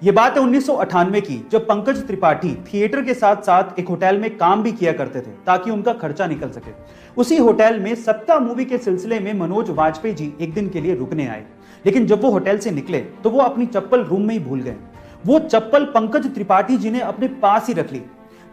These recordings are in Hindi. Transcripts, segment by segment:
ये बात है 1998 की, जब पंकज त्रिपाठी थिएटर के साथ साथ एक होटल में काम भी किया करते थे ताकि उनका खर्चा निकल सके। उसी होटल में सत्ता मूवी के सिलसिले में मनोज वाजपेयी जी एक दिन के लिए रुकने आए, लेकिन जब वो होटल से निकले तो वो अपनी चप्पल रूम में ही भूल गए। वो चप्पल पंकज त्रिपाठी जी ने अपने पास ही रख ली।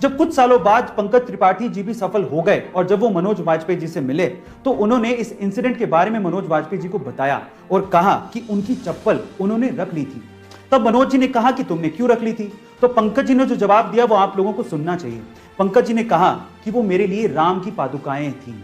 जब कुछ सालों बाद पंकज त्रिपाठी जी भी सफल हो गए और जब वो मनोज वाजपेयी जी से मिले तो उन्होंने इस इंसिडेंट के बारे में मनोज वाजपेयी जी को बताया और कहा कि उनकी चप्पल उन्होंने रख ली थी। तब मनोज जी ने कहा कि तुमने क्यों रख ली थी? तो पंकज जी ने जो जवाब दिया वो आप लोगों को सुनना चाहिए। पंकज जी ने कहा कि वो मेरे लिए राम की पादुकाएं थी।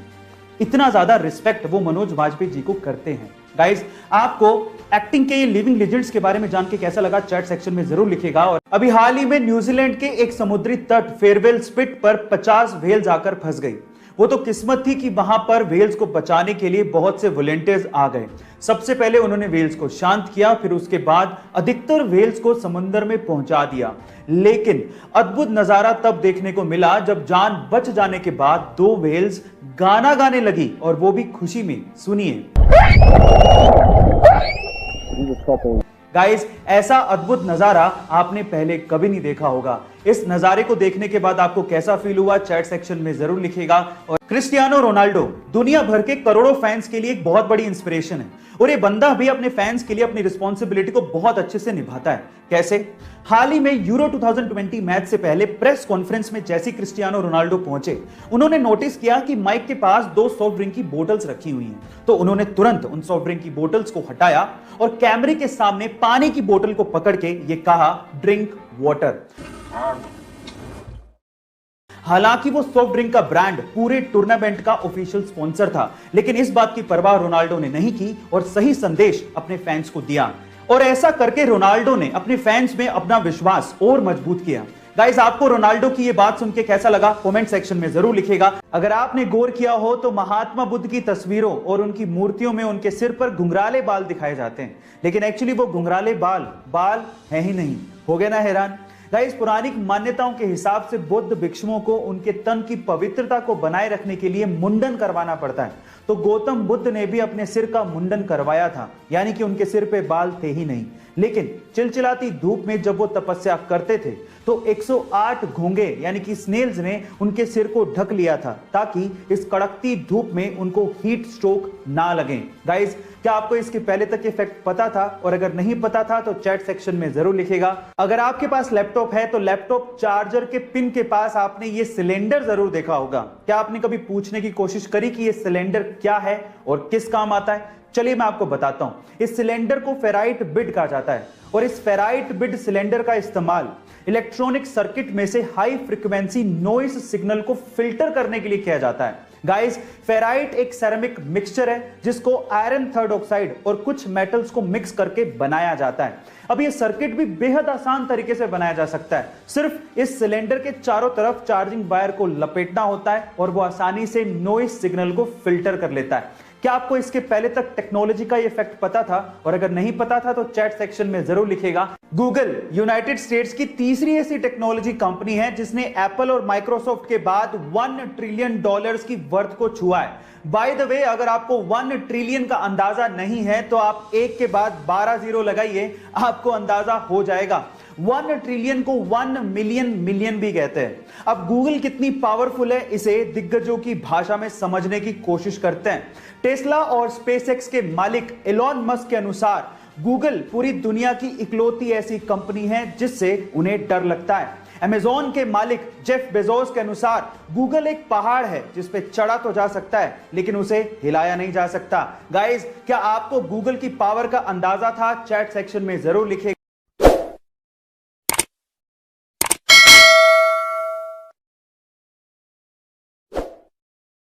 इतना ज्यादा रिस्पेक्ट वो मनोज वाजपेयी जी को करते हैं। गाइस, आपको एक्टिंग के ये लिविंग लेजेंड्स के बारे में जान के कैसा लगा चैट सेक्शन में जरूर लिखिएगा। और अभी हाल ही में न्यूजीलैंड के एक समुद्री तट फेयरवेल स्पिट पर 50 व्हेल्स आकर फंस गई। वो तो किस्मत थी कि वहां पर व्हेल्स को बचाने के लिए बहुत से वॉलंटियर्स आ गए। सबसे पहले उन्होंने व्हेल्स को शांत किया, फिर उसके बाद अधिकतर व्हेल्स को समुद्र में पहुंचा दिया। लेकिन अद्भुत नजारा तब देखने को मिला जब जान बच जाने के बाद 2 व्हेल्स गाना गाने लगी, और वो भी खुशी में। सुनिए। गाइस, ऐसा अद्भुत नजारा आपने पहले कभी नहीं देखा होगा। इस नजारे को देखने के बाद आपको कैसा फील हुआ चैट सेक्शन में जरूर लिखिएगा। और क्रिस्टियानो रोनाल्डो दुनिया भर के करोड़ों फैंस के लिए एक बहुत बड़ी इंस्पिरेशन है, और ये बंदा भी अपने फैंस के लिए अपनी रिस्पॉन्सिबिलिटी को बहुत अच्छे से निभाता है। कैसे? हाल ही में यूरो 2020 मैच से पहले प्रेस कॉन्फ्रेंस में जैसे क्रिस्टियानो रोनाल्डो पहुंचे, उन्होंने नोटिस किया कि माइक के पास 2 सॉफ्ट ड्रिंक की बोतल्स रखी हुई हैं। तो उन्होंने तुरंत उन सॉफ्ट ड्रिंक की बोतल्स को हटाया और कैमरे के सामने पानी की बोतल को पकड़ के ये कहा, ड्रिंक वाटर। हालांकि वो सॉफ्ट ड्रिंक का ब्रांड पूरे टूर्नामेंट का ऑफिशियल स्पॉन्सर था, लेकिन इस बात की परवाह रोनाल्डो ने नहीं की और सही संदेश अपने फैंस को दिया। और ऐसा करके रोनाल्डो ने अपने फैंस में अपना विश्वास और मजबूत किया। गाइस, आपको रोनाल्डो की ये बात सुन के कैसा लगा कमेंट सेक्शन में जरूर लिखिएगा। अगर आपने गौर किया हो तो महात्मा बुद्ध की तस्वीरों और उनकी मूर्तियों में उनके सिर पर घुंघराले बाल दिखाए जाते हैं, लेकिन एक्चुअली वो घुंघराले बाल है ही नहीं। हो गए ना हैरान? गाइस, पौराणिक मान्यताओं के हिसाब से बुद्ध भिक्षुओं को उनके तन की पवित्रता को बनाए रखने के लिए मुंडन करवाना पड़ता है। तो गौतम बुद्ध ने भी अपने सिर का मुंडन करवाया था, यानी कि उनके सिर पे बाल थे ही नहीं। लेकिन चिलचिलाती धूप में जब वो तपस्या करते थे तो 108 घोंगे यानी कि स्नेल्स ने उनके सिर को ढक लिया था, ताकि इस कड़कती धूप में उनको हीट स्ट्रोक ना लगे। गाइस, क्या आपको इसके पहले तक ये फैक्ट पता था? और अगर नहीं पता था तो चैट सेक्शन में जरूर लिखिएगा। अगर आपके पास लैपटॉप है तो लैपटॉप चार्जर के पिन के पास आपने ये सिलेंडर जरूर देखा होगा। क्या आपने कभी पूछने की कोशिश करी कि ये सिलेंडर क्या है और किस काम आता है? चलिए मैं आपको बताता हूं। इस सिलेंडर को फेराइट बिड कहा जाता है, और इस फेराइट बिड सिलेंडर का इस्तेमाल इलेक्ट्रॉनिक सर्किट में से हाई फ्रीक्वेंसी नॉइस सिग्नल को फिल्टर करने के लिए किया जाता है। गाइस, फेराइट एक सेरेमिक मिक्सचर है जिसको आयरन थर्ड ऑक्साइड और कुछ मेटल्स को मिक्स करके बनाया जाता है। अब ये सर्किट भी बेहद आसान तरीके से बनाया जा सकता है। सिर्फ इस सिलेंडर के चारों तरफ चार्जिंग वायर को लपेटना होता है और वो आसानी से नॉइस सिग्नल को फिल्टर कर लेता है। क्या आपको इसके पहले तक टेक्नोलॉजी का ये फैक्ट पता था? और अगर नहीं पता था तो चैट सेक्शन में जरूर लिखिएगा। गूगल यूनाइटेड स्टेट्स की तीसरी ऐसी टेक्नोलॉजी कंपनी है जिसने एप्पल और माइक्रोसॉफ्ट के बाद $1 ट्रिलियन की वर्थ को छुआ है। बाय द वे, अगर आपको 1 ट्रिलियन का अंदाजा नहीं है तो आप एक के बाद 12 जीरो लगाइए, आपको अंदाजा हो जाएगा। 1 ट्रिलियन को 1 मिलियन भी कहते हैं। अब गूगल कितनी पावरफुल है, इसे दिग्गजों की भाषा में समझने की कोशिश करते हैं। टेस्ला और स्पेसएक्स के मालिक एलॉन मस्क के अनुसार गूगल पूरी दुनिया की इकलौती ऐसी कंपनी है जिससे उन्हें डर लगता है। अमेज़न के मालिक जेफ बेजोस के अनुसार गूगल एक पहाड़ है जिस पे चढ़ा तो जा सकता है लेकिन उसे हिलाया नहीं जा सकता। गाइस, क्या आपको गूगल की पावर का अंदाजा था? चैट सेक्शन में जरूर लिखिएगा।